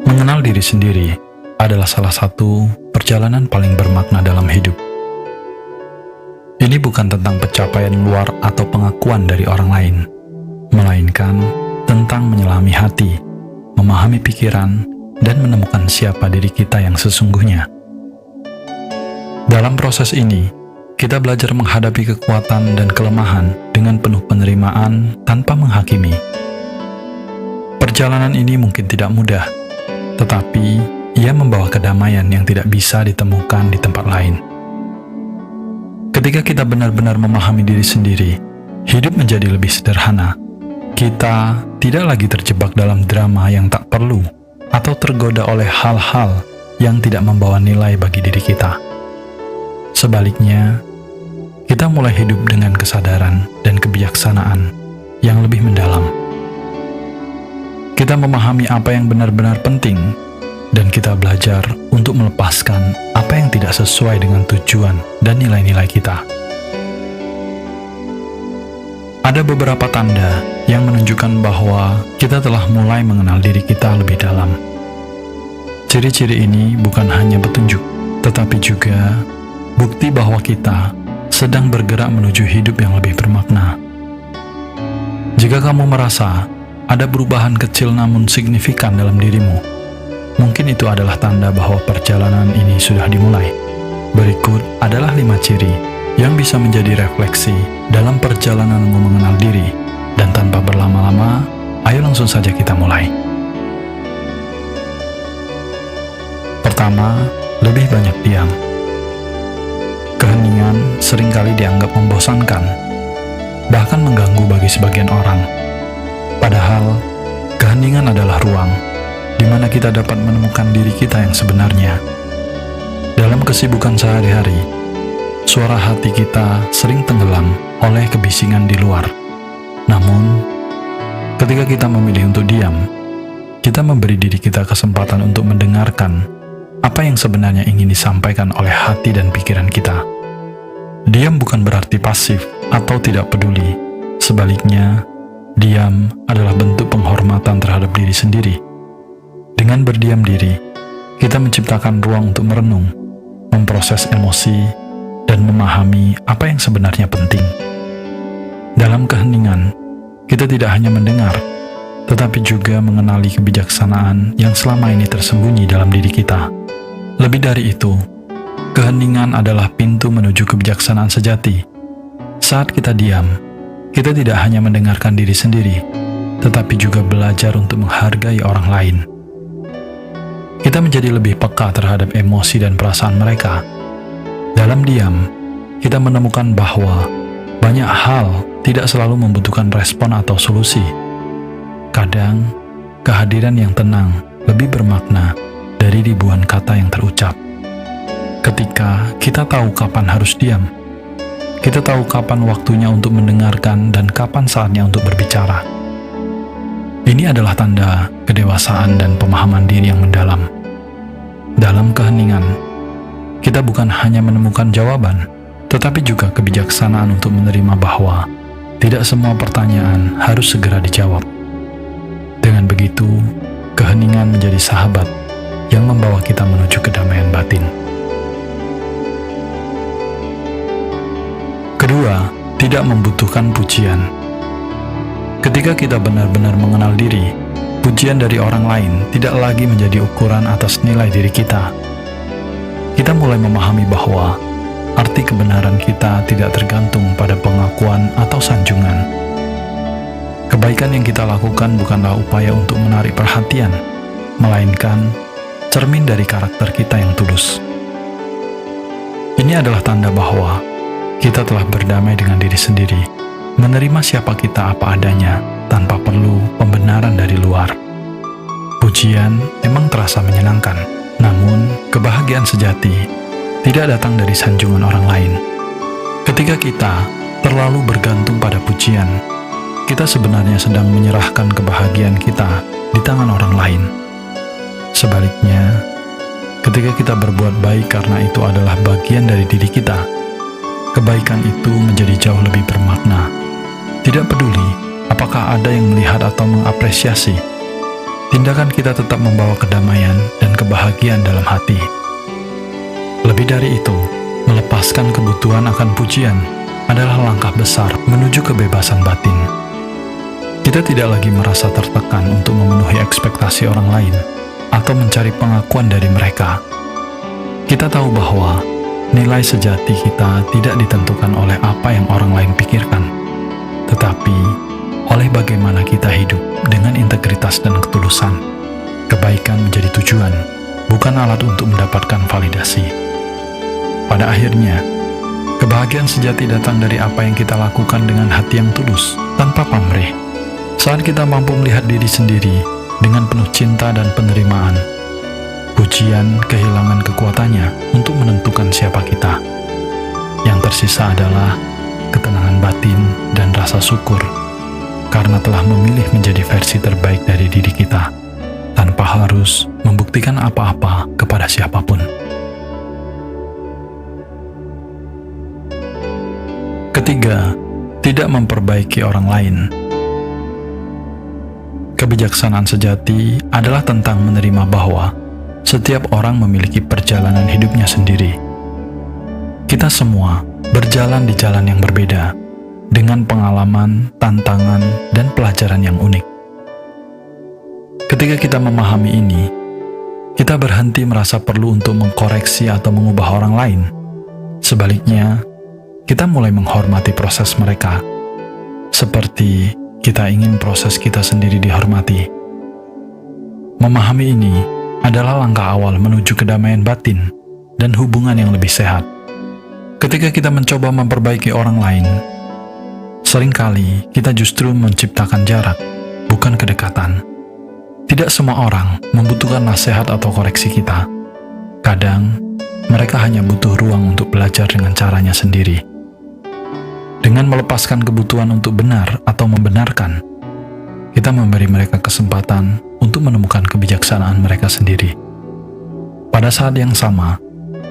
Mengenal diri sendiri adalah salah satu perjalanan paling bermakna dalam hidup. Ini bukan tentang pencapaian luar atau pengakuan dari orang lain, melainkan tentang menyelami hati, memahami pikiran, dan menemukan siapa diri kita yang sesungguhnya. Dalam proses ini, kita belajar menghadapi kekuatan dan kelemahan dengan penuh penerimaan tanpa menghakimi. Perjalanan ini mungkin tidak mudah, tetapi ia membawa kedamaian yang tidak bisa ditemukan di tempat lain. Ketika kita benar-benar memahami diri sendiri, hidup menjadi lebih sederhana. Kita tidak lagi terjebak dalam drama yang tak perlu atau tergoda oleh hal-hal yang tidak membawa nilai bagi diri kita. Sebaliknya, kita mulai hidup dengan kesadaran dan kebijaksanaan yang lebih mendalam. Kita memahami apa yang benar-benar penting, dan kita belajar untuk melepaskan apa yang tidak sesuai dengan tujuan dan nilai-nilai kita. Ada beberapa tanda yang menunjukkan bahwa kita telah mulai mengenal diri kita lebih dalam. Ciri-ciri ini bukan hanya petunjuk, tetapi juga bukti bahwa kita sedang bergerak menuju hidup yang lebih bermakna. Jika kamu merasa ada perubahan kecil namun signifikan dalam dirimu, mungkin itu adalah tanda bahwa perjalanan ini sudah dimulai. Berikut adalah 5 ciri yang bisa menjadi refleksi dalam perjalananmu mengenal diri. Dan tanpa berlama-lama, ayo langsung saja kita mulai. Pertama, lebih banyak diam. Keheningan seringkali dianggap membosankan, bahkan mengganggu bagi sebagian orang. Padahal, keheningan adalah ruang di mana kita dapat menemukan diri kita yang sebenarnya. Dalam kesibukan sehari-hari, suara hati kita sering tenggelam oleh kebisingan di luar. Namun, ketika kita memilih untuk diam, kita memberi diri kita kesempatan untuk mendengarkan apa yang sebenarnya ingin disampaikan oleh hati dan pikiran kita. Diam bukan berarti pasif atau tidak peduli. Sebaliknya, diam adalah bentuk penghormatan terhadap diri sendiri. Dengan berdiam diri, kita menciptakan ruang untuk merenung, memproses emosi, dan memahami apa yang sebenarnya penting. Dalam keheningan, kita tidak hanya mendengar, tetapi juga mengenali kebijaksanaan yang selama ini tersembunyi dalam diri kita. Lebih dari itu, keheningan adalah pintu menuju kebijaksanaan sejati. Saat kita diam, kita tidak hanya mendengarkan diri sendiri, tetapi juga belajar untuk menghargai orang lain. Kita menjadi lebih peka terhadap emosi dan perasaan mereka. Dalam diam, kita menemukan bahwa banyak hal tidak selalu membutuhkan respon atau solusi. Kadang, kehadiran yang tenang lebih bermakna dari ribuan kata yang terucap. Ketika kita tahu kapan harus diam, kita tahu kapan waktunya untuk mendengarkan dan kapan saatnya untuk berbicara. Ini adalah tanda kedewasaan dan pemahaman diri yang mendalam. Dalam keheningan, kita bukan hanya menemukan jawaban, tetapi juga kebijaksanaan untuk menerima bahwa tidak semua pertanyaan harus segera dijawab. Dengan begitu, keheningan menjadi sahabat yang membawa kita menuju kedamaian batin. Kedua, tidak membutuhkan pujian. Ketika kita benar-benar mengenal diri, pujian dari orang lain tidak lagi menjadi ukuran atas nilai diri kita. Kita mulai memahami bahwa arti kebenaran kita tidak tergantung pada pengakuan atau sanjungan. Kebaikan yang kita lakukan bukanlah upaya untuk menarik perhatian, melainkan cermin dari karakter kita yang tulus. Ini adalah tanda bahwa kita telah berdamai dengan diri sendiri, menerima siapa kita apa adanya tanpa perlu pembenaran dari luar. Pujian memang terasa menyenangkan, namun kebahagiaan sejati tidak datang dari sanjungan orang lain. Ketika kita terlalu bergantung pada pujian, kita sebenarnya sedang menyerahkan kebahagiaan kita di tangan orang lain. Sebaliknya, ketika kita berbuat baik karena itu adalah bagian dari diri kita, kebaikan itu menjadi jauh lebih bermakna. Tidak peduli apakah ada yang melihat atau mengapresiasi, tindakan kita tetap membawa kedamaian dan kebahagiaan dalam hati. Lebih dari itu, melepaskan kebutuhan akan pujian adalah langkah besar menuju kebebasan batin. Kita tidak lagi merasa tertekan untuk memenuhi ekspektasi orang lain atau mencari pengakuan dari mereka. Kita tahu bahwa nilai sejati kita tidak ditentukan oleh apa yang orang lain pikirkan, tetapi oleh bagaimana kita hidup dengan integritas dan ketulusan. Kebaikan menjadi tujuan, bukan alat untuk mendapatkan validasi. Pada akhirnya, kebahagiaan sejati datang dari apa yang kita lakukan dengan hati yang tulus, tanpa pamrih. Saat kita mampu melihat diri sendiri dengan penuh cinta dan penerimaan, pujian kehilangan kekuatannya untuk menentukan siapa kita. Yang tersisa adalah ketenangan batin dan rasa syukur, karena telah memilih menjadi versi terbaik dari diri kita, tanpa harus membuktikan apa-apa kepada siapapun. Ketiga, tidak memperbaiki orang lain. Kebijaksanaan sejati adalah tentang menerima bahwa setiap orang memiliki perjalanan hidupnya sendiri. Kita semua berjalan di jalan yang berbeda, dengan pengalaman, tantangan, dan pelajaran yang unik. Ketika kita memahami ini, kita berhenti merasa perlu untuk mengkoreksi atau mengubah orang lain. Sebaliknya, kita mulai menghormati proses mereka, seperti kita ingin proses kita sendiri dihormati. Memahami ini adalah langkah awal menuju kedamaian batin dan hubungan yang lebih sehat. Ketika kita mencoba memperbaiki orang lain, seringkali kita justru menciptakan jarak, bukan kedekatan. Tidak semua orang membutuhkan nasihat atau koreksi kita. Kadang, mereka hanya butuh ruang untuk belajar dengan caranya sendiri. Dengan melepaskan kebutuhan untuk benar atau membenarkan, kita memberi mereka kesempatan untuk menemukan kebijaksanaan mereka sendiri. Pada saat yang sama,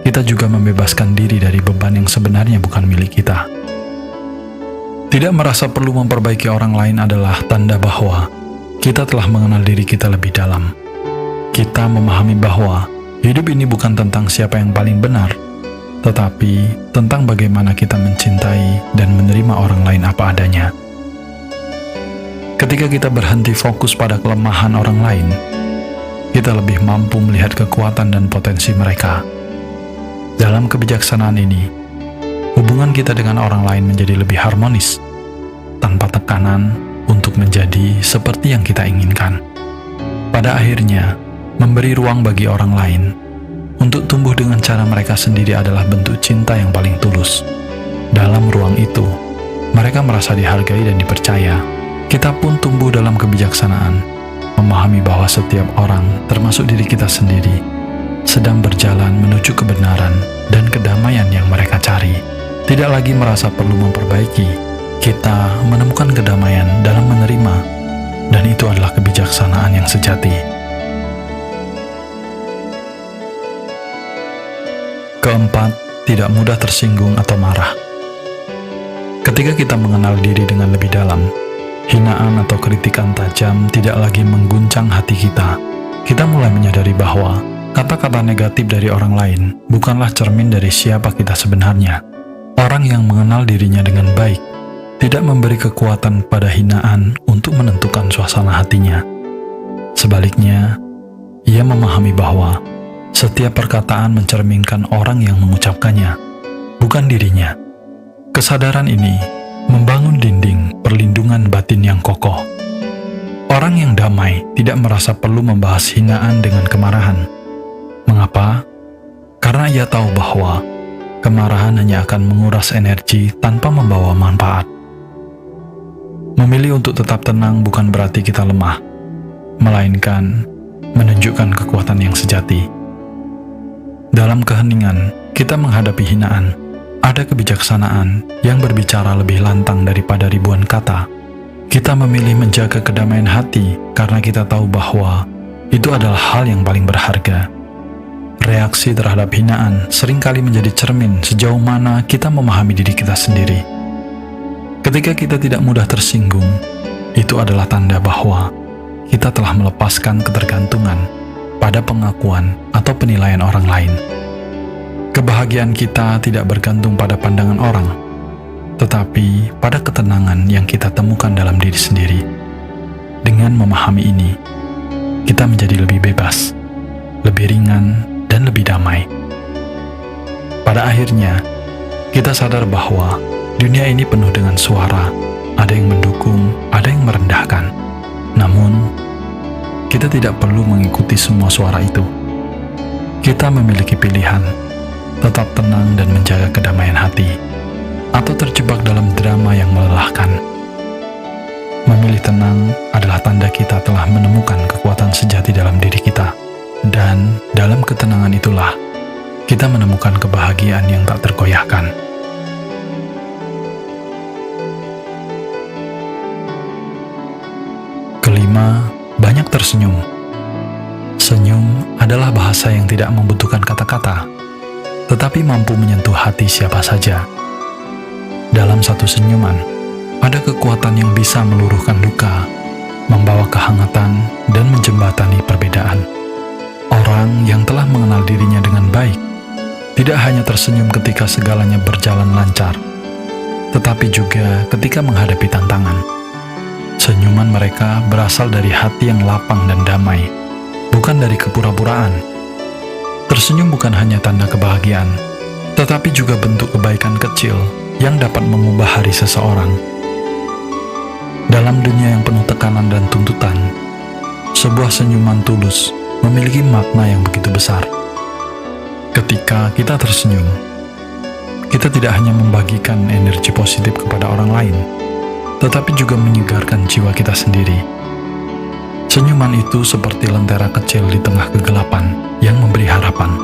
kita juga membebaskan diri dari beban yang sebenarnya bukan milik kita. Tidak merasa perlu memperbaiki orang lain adalah tanda bahwa kita telah mengenal diri kita lebih dalam. Kita memahami bahwa hidup ini bukan tentang siapa yang paling benar, tetapi tentang bagaimana kita mencintai dan menerima orang lain apa adanya. Ketika kita berhenti fokus pada kelemahan orang lain, kita lebih mampu melihat kekuatan dan potensi mereka. Dalam kebijaksanaan ini, hubungan kita dengan orang lain menjadi lebih harmonis, tanpa tekanan untuk menjadi seperti yang kita inginkan. Pada akhirnya, memberi ruang bagi orang lain untuk tumbuh dengan cara mereka sendiri adalah bentuk cinta yang paling tulus. Dalam ruang itu, mereka merasa dihargai dan dipercaya. Kita pun tumbuh dalam kebijaksanaan, memahami bahwa setiap orang, termasuk diri kita sendiri, sedang berjalan menuju kebenaran dan kedamaian yang mereka cari. Tidak lagi merasa perlu memperbaiki, kita menemukan kedamaian dalam menerima, dan itu adalah kebijaksanaan yang sejati. Keempat, tidak mudah tersinggung atau marah. Ketika kita mengenal diri dengan lebih dalam, hinaan atau kritikan tajam tidak lagi mengguncang hati kita. Kita mulai menyadari bahwa kata-kata negatif dari orang lain bukanlah cermin dari siapa kita sebenarnya. Orang yang mengenal dirinya dengan baik tidak memberi kekuatan pada hinaan untuk menentukan suasana hatinya. Sebaliknya, ia memahami bahwa setiap perkataan mencerminkan orang yang mengucapkannya, bukan dirinya. Kesadaran ini membangun dinding perlindungan batin yang kokoh. Orang yang damai tidak merasa perlu membahas hinaan dengan kemarahan. Mengapa? Karena ia tahu bahwa kemarahan hanya akan menguras energi tanpa membawa manfaat. Memilih untuk tetap tenang bukan berarti kita lemah, melainkan menunjukkan kekuatan yang sejati. Dalam keheningan, kita menghadapi hinaan. Ada kebijaksanaan yang berbicara lebih lantang daripada ribuan kata. Kita memilih menjaga kedamaian hati karena kita tahu bahwa itu adalah hal yang paling berharga. Reaksi terhadap hinaan seringkali menjadi cermin sejauh mana kita memahami diri kita sendiri. Ketika kita tidak mudah tersinggung, itu adalah tanda bahwa kita telah melepaskan ketergantungan pada pengakuan atau penilaian orang lain. Kebahagiaan kita tidak bergantung pada pandangan orang, tetapi pada ketenangan yang kita temukan dalam diri sendiri. Dengan memahami ini, kita menjadi lebih bebas, lebih ringan, dan lebih damai. Pada akhirnya, kita sadar bahwa dunia ini penuh dengan suara, ada yang mendukung, ada yang merendahkan. Namun, kita tidak perlu mengikuti semua suara itu. Kita memiliki pilihan, tetap tenang dan menjaga kedamaian hati, atau terjebak dalam drama yang melelahkan. Memilih tenang adalah tanda kita telah menemukan kekuatan sejati dalam diri kita, dan dalam ketenangan itulah kita menemukan kebahagiaan yang tak tergoyahkan. Kelima, banyak tersenyum. Senyum adalah bahasa yang tidak membutuhkan kata-kata, tetapi mampu menyentuh hati siapa saja. Dalam satu senyuman, ada kekuatan yang bisa meluruhkan luka, membawa kehangatan, dan menjembatani perbedaan. Orang yang telah mengenal dirinya dengan baik tidak hanya tersenyum ketika segalanya berjalan lancar, tetapi juga ketika menghadapi tantangan. Senyuman mereka berasal dari hati yang lapang dan damai, bukan dari kepura-puraan. Tersenyum bukan hanya tanda kebahagiaan, tetapi juga bentuk kebaikan kecil yang dapat mengubah hari seseorang. Dalam dunia yang penuh tekanan dan tuntutan, sebuah senyuman tulus memiliki makna yang begitu besar. Ketika kita tersenyum, kita tidak hanya membagikan energi positif kepada orang lain, tetapi juga menyegarkan jiwa kita sendiri. Senyuman itu seperti lentera kecil di tengah kegelapan yang memberi harapan,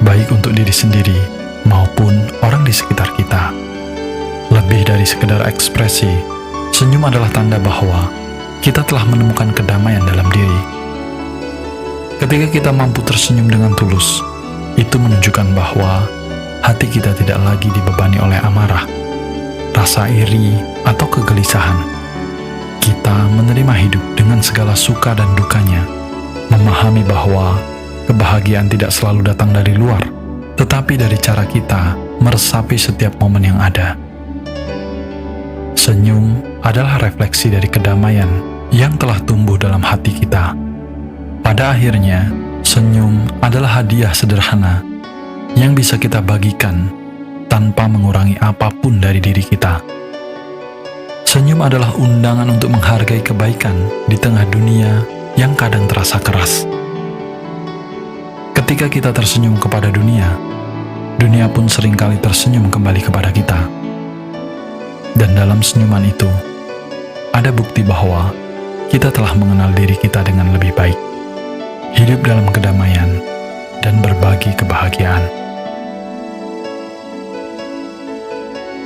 baik untuk diri sendiri maupun orang di sekitar kita. Lebih dari sekedar ekspresi, senyum adalah tanda bahwa kita telah menemukan kedamaian dalam diri. Ketika kita mampu tersenyum dengan tulus, itu menunjukkan bahwa hati kita tidak lagi dibebani oleh amarah, rasa iri, atau kegelisahan. Kita menerima hidup dengan segala suka dan dukanya, memahami bahwa kebahagiaan tidak selalu datang dari luar, tetapi dari cara kita meresapi setiap momen yang ada. Senyum adalah refleksi dari kedamaian yang telah tumbuh dalam hati kita. Pada akhirnya, senyum adalah hadiah sederhana yang bisa kita bagikan tanpa mengurangi apapun dari diri kita. Senyum adalah undangan untuk menghargai kebaikan di tengah dunia yang kadang terasa keras. Ketika kita tersenyum kepada dunia, dunia pun seringkali tersenyum kembali kepada kita. Dan dalam senyuman itu, ada bukti bahwa kita telah mengenal diri kita dengan lebih baik, hidup dalam kedamaian, dan berbagi kebahagiaan.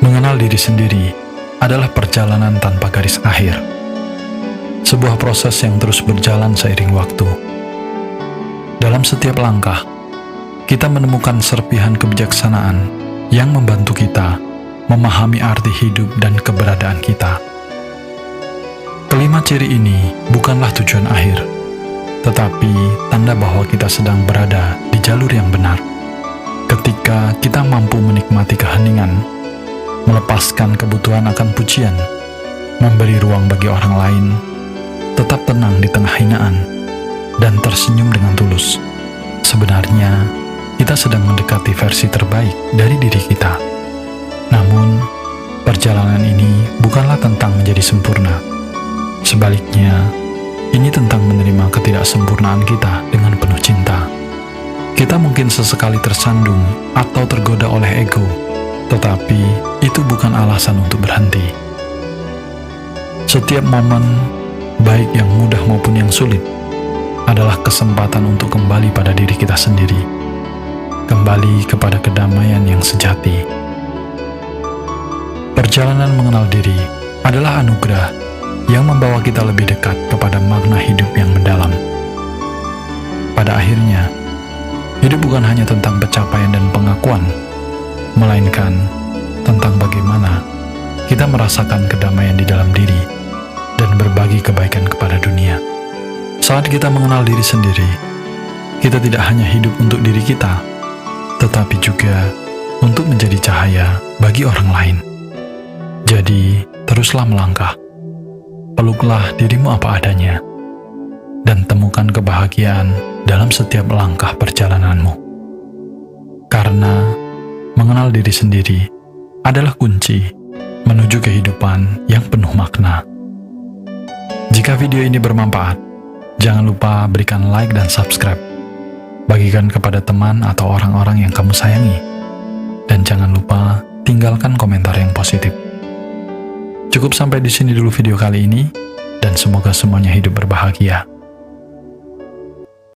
Mengenal diri sendiri adalah perjalanan tanpa garis akhir, sebuah proses yang terus berjalan seiring waktu. Dalam setiap langkah, kita menemukan serpihan kebijaksanaan yang membantu kita memahami arti hidup dan keberadaan kita. Kelima ciri ini bukanlah tujuan akhir, tetapi tanda bahwa kita sedang berada di jalur yang benar. Ketika kita mampu menikmati keheningan, melepaskan kebutuhan akan pujian, memberi ruang bagi orang lain, tetap tenang di tengah hinaan, dan tersenyum dengan tulus, sebenarnya kita sedang mendekati versi terbaik dari diri kita. Namun, perjalanan ini bukanlah tentang menjadi sempurna. Sebaliknya, ini tentang menerima ketidaksempurnaan kita dengan penuh cinta. Kita mungkin sesekali tersandung atau tergoda oleh ego, tetapi itu bukan alasan untuk berhenti. Setiap momen, baik yang mudah maupun yang sulit, adalah kesempatan untuk kembali pada diri kita sendiri, kembali kepada kedamaian yang sejati. Perjalanan mengenal diri adalah anugerah yang membawa kita lebih dekat kepada makna hidup yang mendalam. Pada akhirnya, hidup bukan hanya tentang pencapaian dan pengakuan, melainkan tentang bagaimana kita merasakan kedamaian di dalam diri dan berbagi kebaikan kepada dunia. Saat kita mengenal diri sendiri, kita tidak hanya hidup untuk diri kita, tetapi juga untuk menjadi cahaya bagi orang lain. Jadi, teruslah melangkah. Peluklah dirimu apa adanya, dan temukan kebahagiaan dalam setiap langkah perjalananmu. Karena mengenal diri sendiri adalah kunci menuju kehidupan yang penuh makna. Jika video ini bermanfaat, jangan lupa berikan like dan subscribe. Bagikan kepada teman atau orang-orang yang kamu sayangi. Dan jangan lupa tinggalkan komentar yang positif. Cukup sampai di sini dulu video kali ini, dan semoga semuanya hidup berbahagia.